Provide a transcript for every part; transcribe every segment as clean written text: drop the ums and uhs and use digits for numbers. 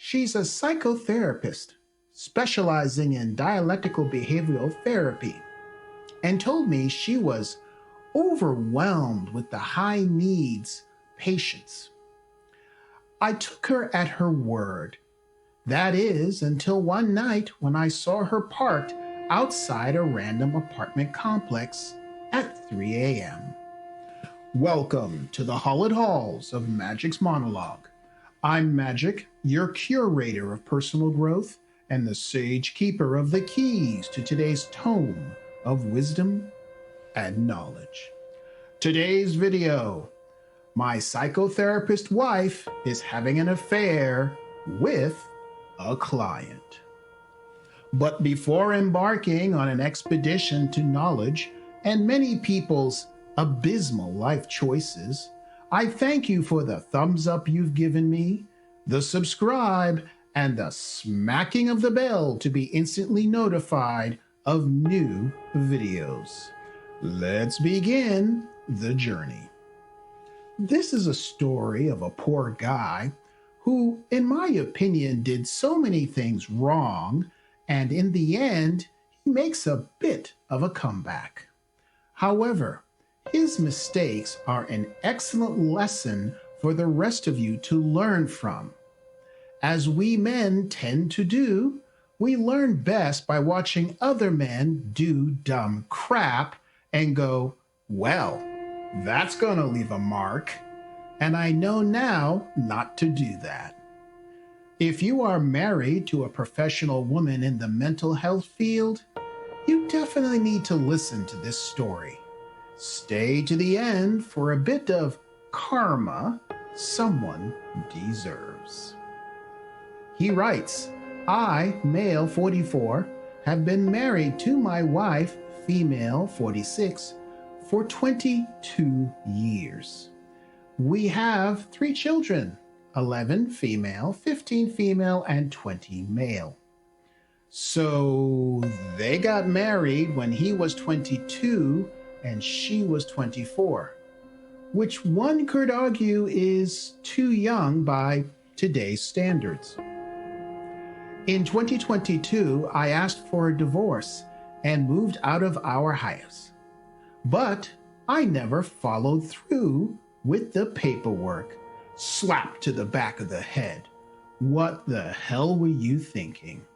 She's a psychotherapist specializing in dialectical behavioral therapy and told me she was overwhelmed with the high needs patients. I took her at her word. That is, until one night when I saw her parked outside a random apartment complex at 3 a.m. Welcome to the Hollowed Halls of Magic's Monologue. I'm Magic, your curator of personal growth and the sage keeper of the keys to today's tome of wisdom and knowledge. Today's video: my psychotherapist wife is having an affair with a client. But before embarking on an expedition to knowledge and many people's abysmal life choices, I thank you for the thumbs up you've given me, the subscribe, and the smacking of the bell to be instantly notified of new videos. Let's begin the journey. This is a story of a poor guy who, in my opinion, did so many things wrong, and in the end, he makes a bit of a comeback. However, his mistakes are an excellent lesson for the rest of you to learn from. As we men tend to do, we learn best by watching other men do dumb crap and go, well, that's gonna leave a mark, and I know now not to do that. If you are married to a professional woman in the mental health field, you definitely need to listen to this story. Stay to the end for a bit of karma someone deserves. He writes, I, male 44, have been married to my wife, female 46, for 22 years. We have 3 children, 11 female, 15 female, and 20 male. So they got married when he was 22 and she was 24, which one could argue is too young by today's standards. In 2022, I asked for a divorce and moved out of our house, but I never followed through with the paperwork. Slap to the back of the head. What the hell were you thinking?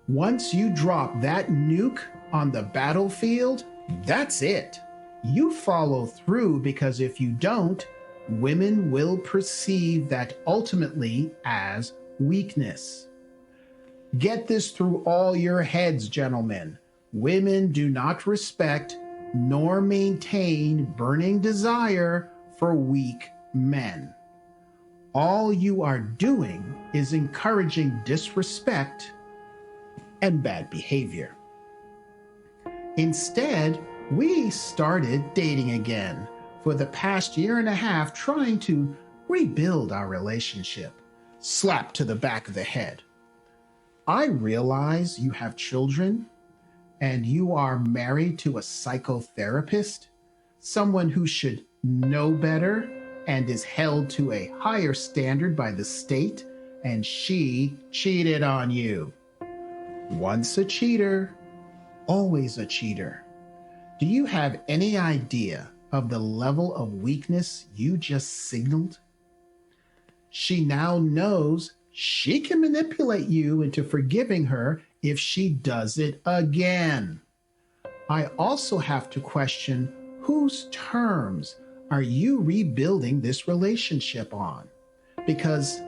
Once you drop that nuke on the battlefield, that's it. You follow through, because if you don't, women will perceive that ultimately as weakness. Get this through all your heads, gentlemen. Women do not respect nor maintain burning desire for weak men. All you are doing is encouraging disrespect and bad behavior. Instead, we started dating again for the past year and a half, trying to rebuild our relationship. Slap to the back of the head. I realize you have children and you are married to a psychotherapist, someone who should know better and is held to a higher standard by the state, and she cheated on you. Once a cheater, always a cheater. Do you have any idea of the level of weakness you just signaled? She now knows she can manipulate you into forgiving her if she does it again. I also have to question whose terms are you rebuilding this relationship on? Because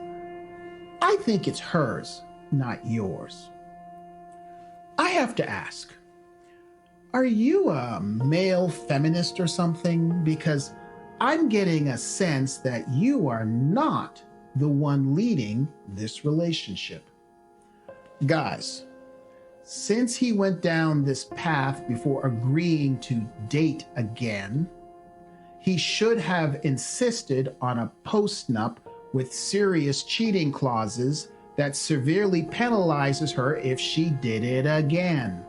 I think it's hers, not yours. I have to ask, are you a male feminist or something? Because I'm getting a sense that you are not the one leading this relationship. Guys, since he went down this path before agreeing to date again, he should have insisted on a postnup with serious cheating clauses that severely penalizes her if she did it again.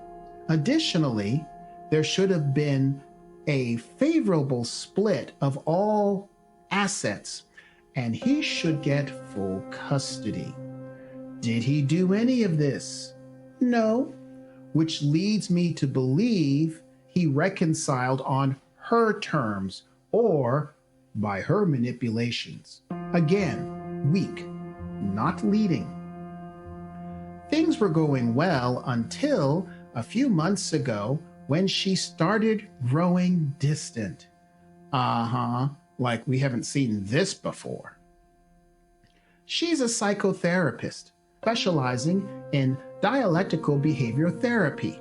Additionally, there should have been a favorable split of all assets, and he should get full custody. Did he do any of this? No, which leads me to believe he reconciled on her terms or by her manipulations. Again, weak, not leading. Things were going well until a few months ago when she started growing distant. Like we haven't seen this before. She's a psychotherapist specializing in dialectical behavior therapy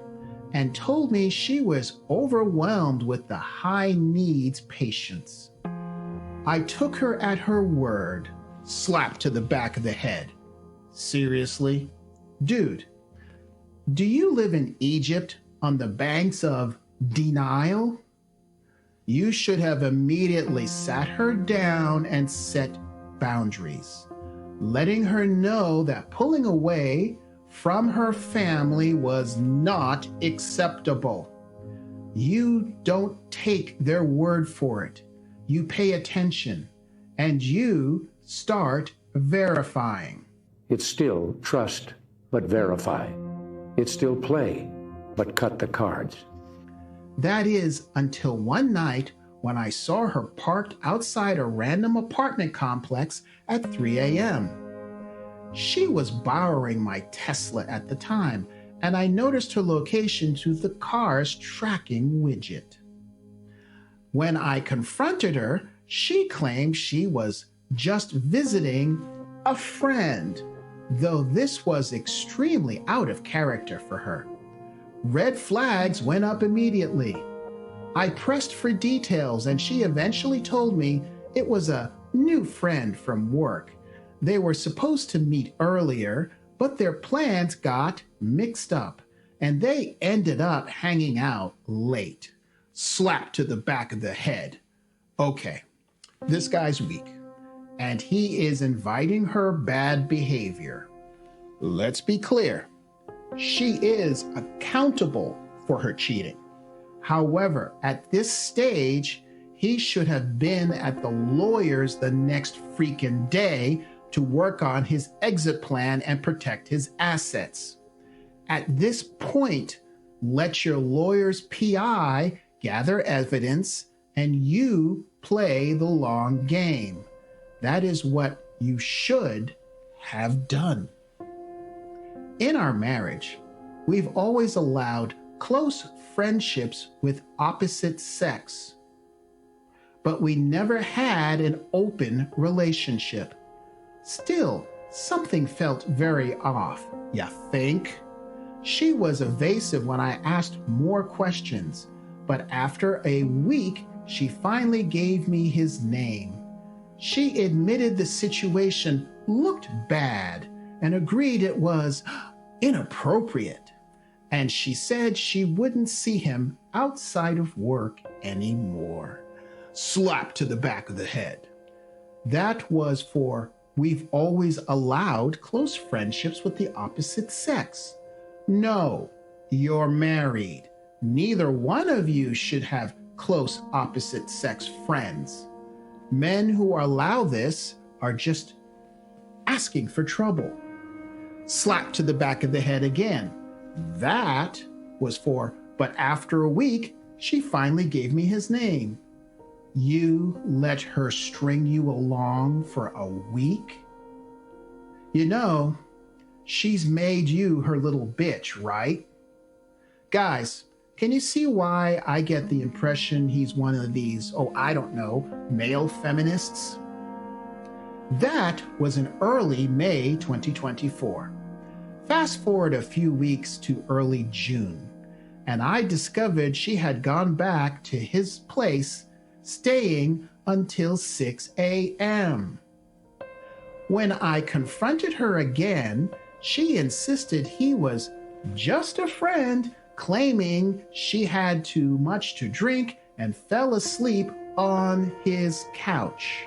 and told me she was overwhelmed with the high needs patients. I took her at her word, slap to the back of the head. Seriously? Dude, do you live in Egypt on the banks of denial? You should have immediately sat her down and set boundaries, letting her know that pulling away from her family was not acceptable. You don't take their word for it. You pay attention, and you start verifying. It's still trust, but verify. It's still play, but cut the cards. That is until one night when I saw her parked outside a random apartment complex at 3 a.m. She was borrowing my Tesla at the time, and I noticed her location through the car's tracking widget. When I confronted her, she claimed she was just visiting a friend, though this was extremely out of character for her. Red flags went up immediately. I pressed for details, and she eventually told me it was a new friend from work. They were supposed to meet earlier, but their plans got mixed up, and they ended up hanging out late. Slap to the back of the head. Okay, this guy's weak, and he is inviting her bad behavior. Let's be clear. She is accountable for her cheating. However, at this stage, he should have been at the lawyers the next freaking day to work on his exit plan and protect his assets. At this point, let your lawyer's PI gather evidence and you play the long game. That is what you should have done. In our marriage, we've always allowed close friendships with opposite sex, but we never had an open relationship. Still, something felt very off, you think? She was evasive when I asked more questions, but after a week, she finally gave me his name. She admitted the situation looked bad and agreed it was inappropriate, and she said she wouldn't see him outside of work anymore. Slap to the back of the head. That was for we've always allowed close friendships with the opposite sex. No, you're married. Neither one of you should have close opposite sex friends. Men who allow this are just asking for trouble. Slap to the back of the head again. That was for, but after a week, she finally gave me his name. You let her string you along for a week? You know, she's made you her little bitch, right? Guys, can you see why I get the impression he's one of these, male feminists? That was in early May 2024. Fast forward a few weeks to early June, and I discovered she had gone back to his place, staying until 6 a.m. When I confronted her again, she insisted he was just a friend, claiming she had too much to drink and fell asleep on his couch.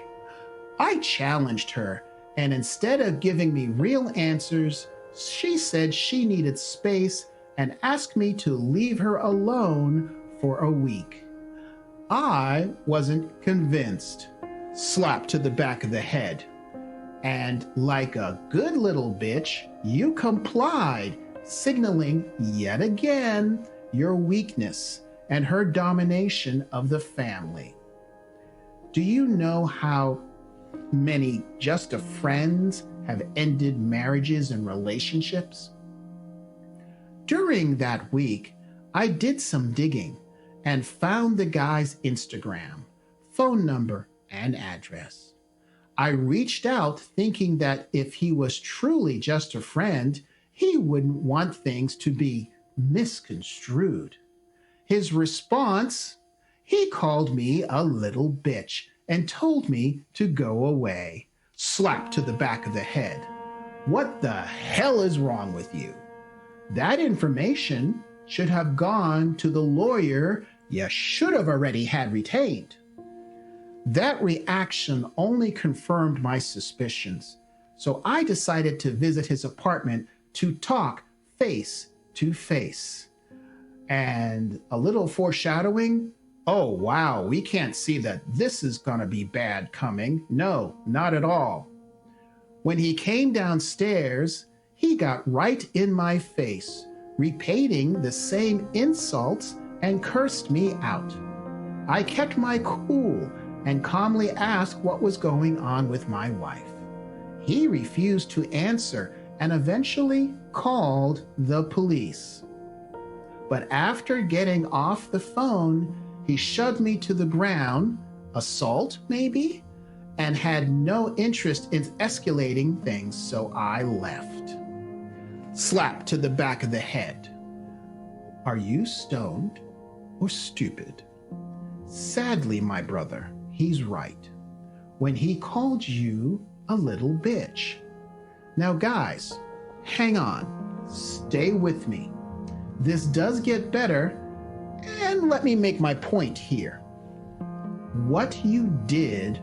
I challenged her, and instead of giving me real answers, she said she needed space and asked me to leave her alone for a week. I wasn't convinced. Slap to the back of the head. And like a good little bitch, you complied, signaling yet again your weakness and her domination of the family. Do you know how many just of friends have ended marriages and relationships? During that week, I did some digging and found the guy's Instagram, phone number, and address. I reached out thinking that if he was truly just a friend, he wouldn't want things to be misconstrued. His response, he called me a little bitch and told me to go away. Slap to the back of the head. What the hell is wrong with you? That information should have gone to the lawyer you should have already had retained. That reaction only confirmed my suspicions, so I decided to visit his apartment to talk face to face. And a little foreshadowing, oh wow, we can't see that this is gonna be bad coming. No, not at all. When he came downstairs, he got right in my face, repeating the same insults and cursed me out. I kept my cool and calmly asked what was going on with my wife. He refused to answer and eventually called the police. But after getting off the phone, he shoved me to the ground, assault maybe, and had no interest in escalating things, so I left. Slap to the back of the head. Are you stoned or stupid? Sadly, my brother, he's right when he called you a little bitch. Now, guys, hang on, stay with me. This does get better, and let me make my point here. What you did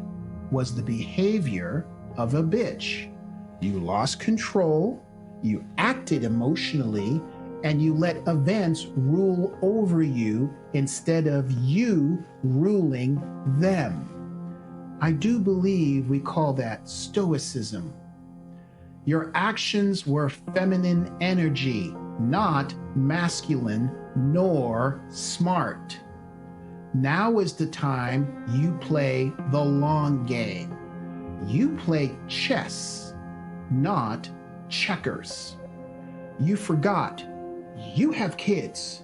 was the behavior of a bitch. You lost control, you acted emotionally, and you let events rule over you instead of you ruling them. I do believe we call that stoicism. Your actions were feminine energy, not masculine nor smart. Now is the time you play the long game. You play chess, not checkers. You forgot you have kids.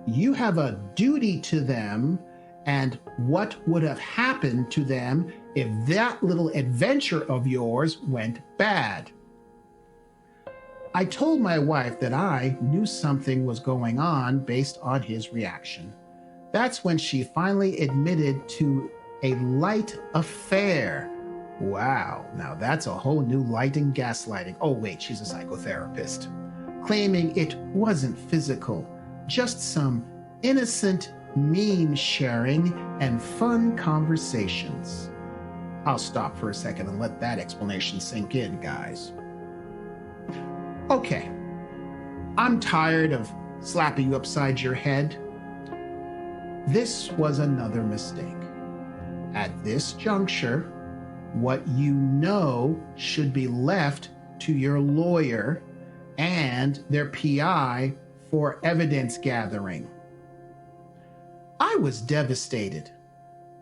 You have a duty to them and what would have happened to them if that little adventure of yours went bad. I told my wife that I knew something was going on based on his reaction. That's when she finally admitted to a light affair. Wow, now that's a whole new light in gaslighting. Oh wait, she's a psychotherapist. Claiming it wasn't physical, just some innocent meme sharing and fun conversations. I'll stop for a second and let that explanation sink in, guys. Okay, I'm tired of slapping you upside your head. This was another mistake. At this juncture, what you know should be left to your lawyer and their PI for evidence gathering. I was devastated,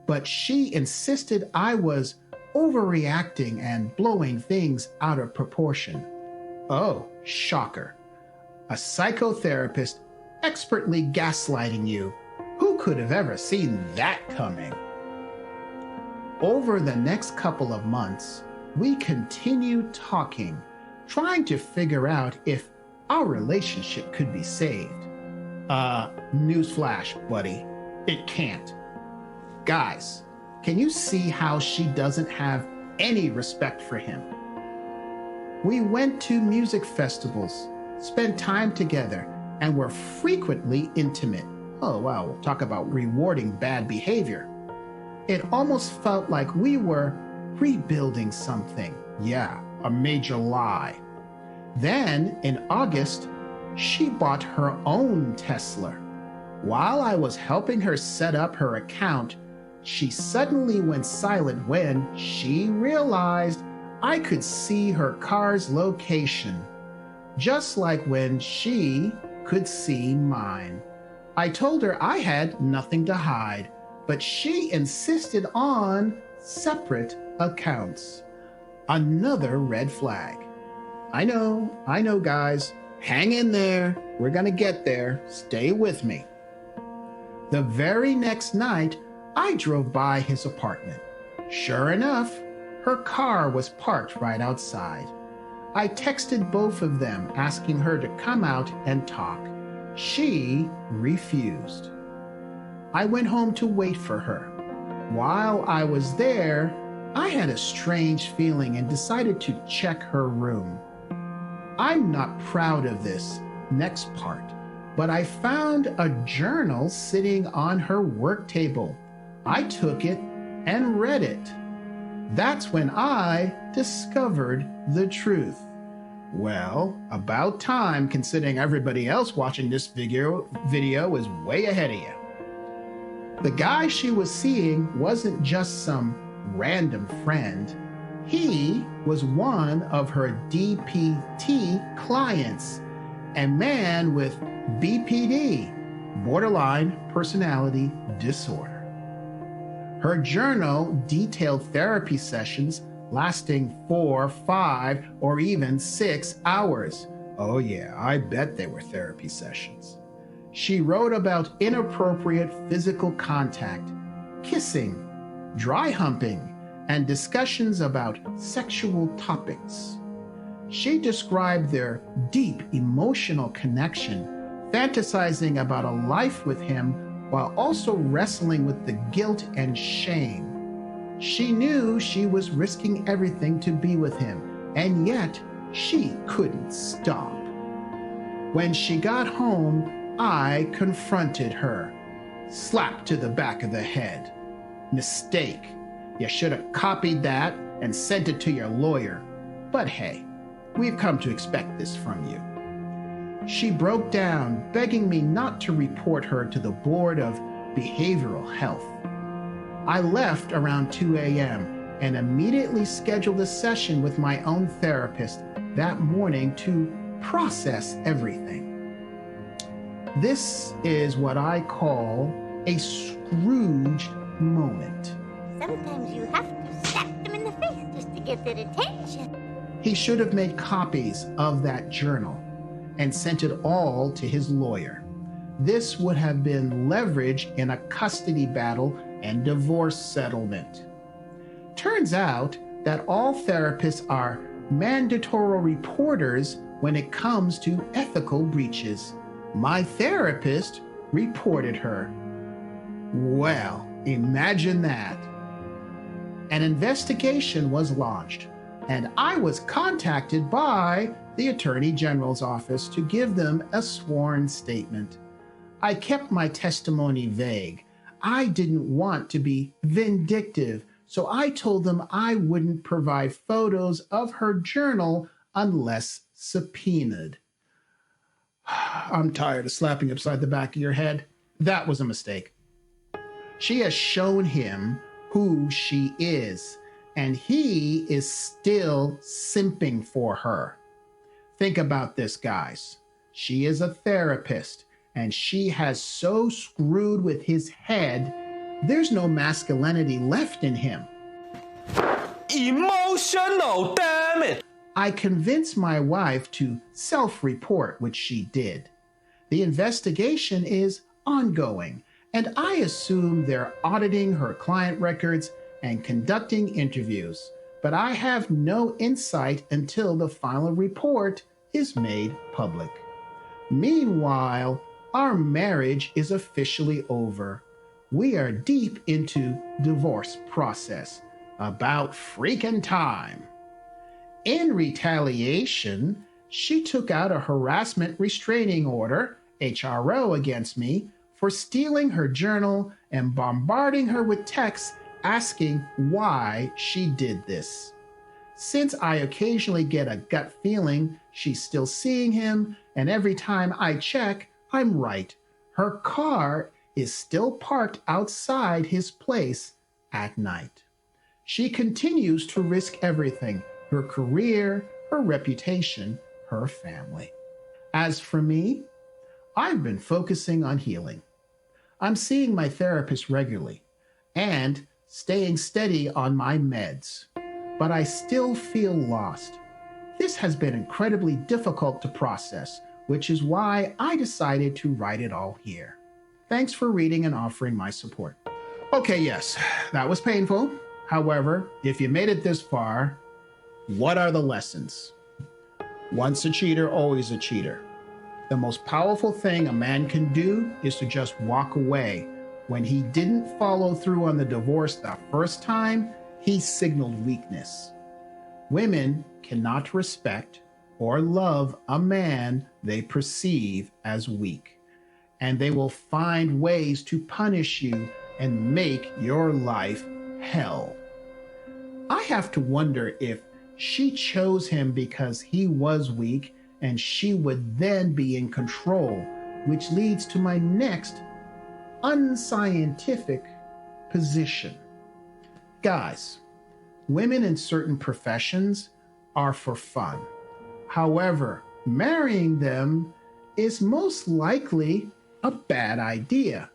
but she insisted I was overreacting and blowing things out of proportion. Oh, shocker. A psychotherapist expertly gaslighting you. Who could have ever seen that coming? Over the next couple of months, we continued talking, trying to figure out if our relationship could be saved. Newsflash, buddy, it can't. Guys, can you see how she doesn't have any respect for him? We went to music festivals, spent time together, and were frequently intimate. Oh wow, we'll talk about rewarding bad behavior. It almost felt like we were rebuilding something. Yeah, a major lie. Then, in August, she bought her own Tesla. While I was helping her set up her account, she suddenly went silent when she realized I could see her car's location, just like when she could see mine. I told her I had nothing to hide, but she insisted on separate accounts. Another red flag. I know, guys. Hang in there. We're going to get there. Stay with me. The very next night, I drove by his apartment. Sure enough, her car was parked right outside. I texted both of them asking her to come out and talk. She refused. I went home to wait for her. While I was there, I had a strange feeling and decided to check her room. I'm not proud of this next part, but I found a journal sitting on her work table. I took it and read it. That's when I discovered the truth. Well, about time, considering everybody else watching this video is way ahead of you. The guy she was seeing wasn't just some random friend. He was one of her DPT clients, a man with BPD, borderline personality disorder. Her journal detailed therapy sessions lasting 4, 5, or even 6 hours. Oh yeah, I bet they were therapy sessions. She wrote about inappropriate physical contact, kissing, dry humping, and discussions about sexual topics. She described their deep emotional connection, fantasizing about a life with him while also wrestling with the guilt and shame. She knew she was risking everything to be with him, and yet she couldn't stop. When she got home, I confronted her. Slap to the back of the head. Mistake. You should have copied that and sent it to your lawyer. But hey, we've come to expect this from you. She broke down, begging me not to report her to the Board of Behavioral Health. I left around 2 a.m. and immediately scheduled a session with my own therapist that morning to process everything. This is what I call a Scrooge moment. Sometimes you have to slap them in the face just to get their attention. He should have made copies of that journal and sent it all to his lawyer. This would have been leverage in a custody battle and divorce settlement. Turns out that all therapists are mandatory reporters when it comes to ethical breaches. My therapist reported her. Well, imagine that. An investigation was launched, and I was contacted by the Attorney General's office to give them a sworn statement. I kept my testimony vague. I didn't want to be vindictive, so I told them I wouldn't provide photos of her journal unless subpoenaed. I'm tired of slapping upside the back of your head. That was a mistake. She has shown him who she is, and he is still simping for her. Think about this, guys. She is a therapist, and she has so screwed with his head, there's no masculinity left in him. Emotional, damn it! I convinced my wife to self-report, which she did. The investigation is ongoing, and I assume they're auditing her client records and conducting interviews, but I have no insight until the final report is made public. Meanwhile, our marriage is officially over. We are deep into divorce process. About freaking time. In retaliation, she took out a harassment restraining order, HRO, against me for stealing her journal and bombarding her with texts asking why she did this. Since I occasionally get a gut feeling she's still seeing him, and every time I check, I'm right. Her car is still parked outside his place at night. She continues to risk everything, her career, her reputation, her family. As for me, I've been focusing on healing. I'm seeing my therapist regularly and staying steady on my meds, but I still feel lost. This has been incredibly difficult to process, which is why I decided to write it all here. Thanks for reading and offering my support. Okay, yes, that was painful. However, if you made it this far, what are the lessons? Once a cheater, always a cheater. The most powerful thing a man can do is to just walk away. When he didn't follow through on the divorce the first time, he signaled weakness. Women cannot respect or love a man they perceive as weak, and they will find ways to punish you and make your life hell. I have to wonder if she chose him because he was weak and she would then be in control, which leads to my next unscientific position. Guys, women in certain professions are for fun. However, marrying them is most likely a bad idea.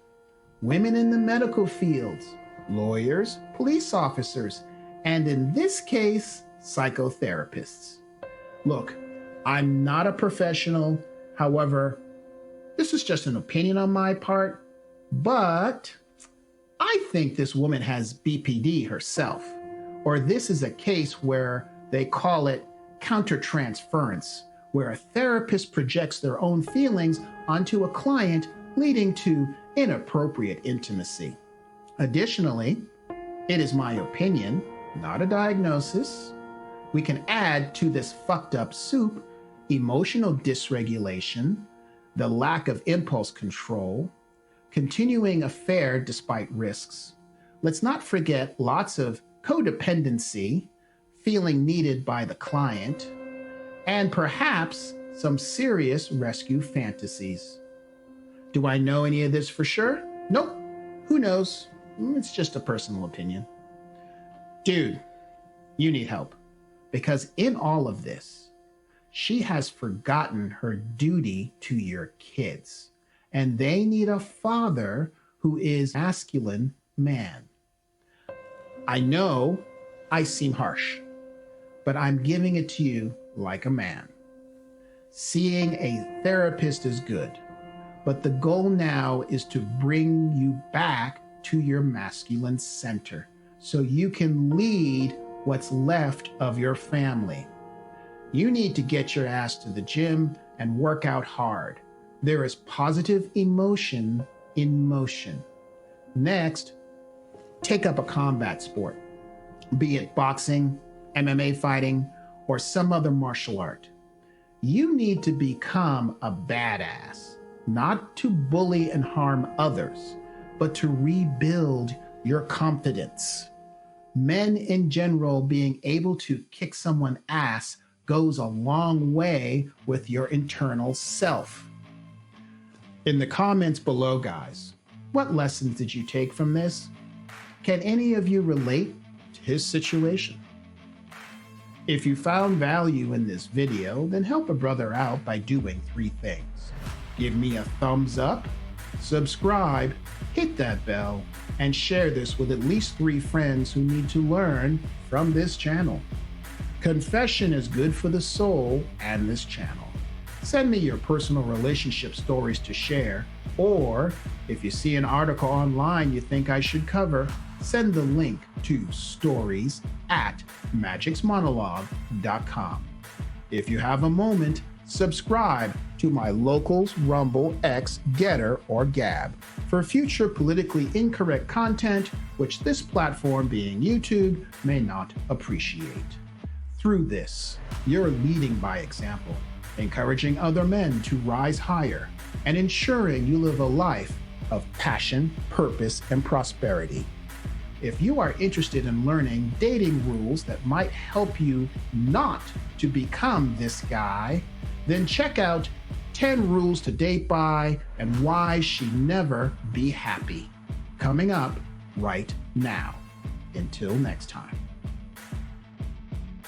Women in the medical fields, lawyers, police officers, and in this case, psychotherapists. Look, I'm not a professional. However, this is just an opinion on my part, but I think this woman has BPD herself, or this is a case where they call it countertransference, where a therapist projects their own feelings onto a client, leading to inappropriate intimacy. Additionally, it is my opinion, not a diagnosis. We can add to this fucked up soup emotional dysregulation, the lack of impulse control, continuing affair despite risks. Let's not forget lots of codependency, feeling needed by the client, and perhaps some serious rescue fantasies. Do I know any of this for sure? Nope. Who knows? It's just a personal opinion. Dude, you need help. Because in all of this, she has forgotten her duty to your kids, and they need a father who is masculine man. I know I seem harsh, but I'm giving it to you like a man. Seeing a therapist is good, but the goal now is to bring you back to your masculine center so you can lead what's left of your family. You need to get your ass to the gym and work out hard. There is positive emotion in motion. Next, take up a combat sport, be it boxing, MMA fighting, or some other martial art. You need to become a badass, not to bully and harm others, but to rebuild your confidence. Men in general being able to kick someone's ass goes a long way with your internal self. In the comments below, guys, what lessons did you take from this? Can any of you relate to his situation? If you found value in this video, then help a brother out by doing 3 things. Give me a thumbs up, subscribe, hit that bell, and share this with at least 3 friends who need to learn from this channel. Confession is good for the soul and this channel. Send me your personal relationship stories to share, or if you see an article online you think I should cover, send the link to stories@magicsmonologue.com. If you have a moment, subscribe to my Locals, Rumble, X, Getter, or Gab for future politically incorrect content which this platform, being YouTube, may not appreciate. Through this, you're leading by example, encouraging other men to rise higher, and ensuring you live a life of passion, purpose, and prosperity. If you are interested in learning dating rules that might help you not to become this guy, then check out 10 Rules to Date By and Why She Never Be Happy, coming up right now. Until next time.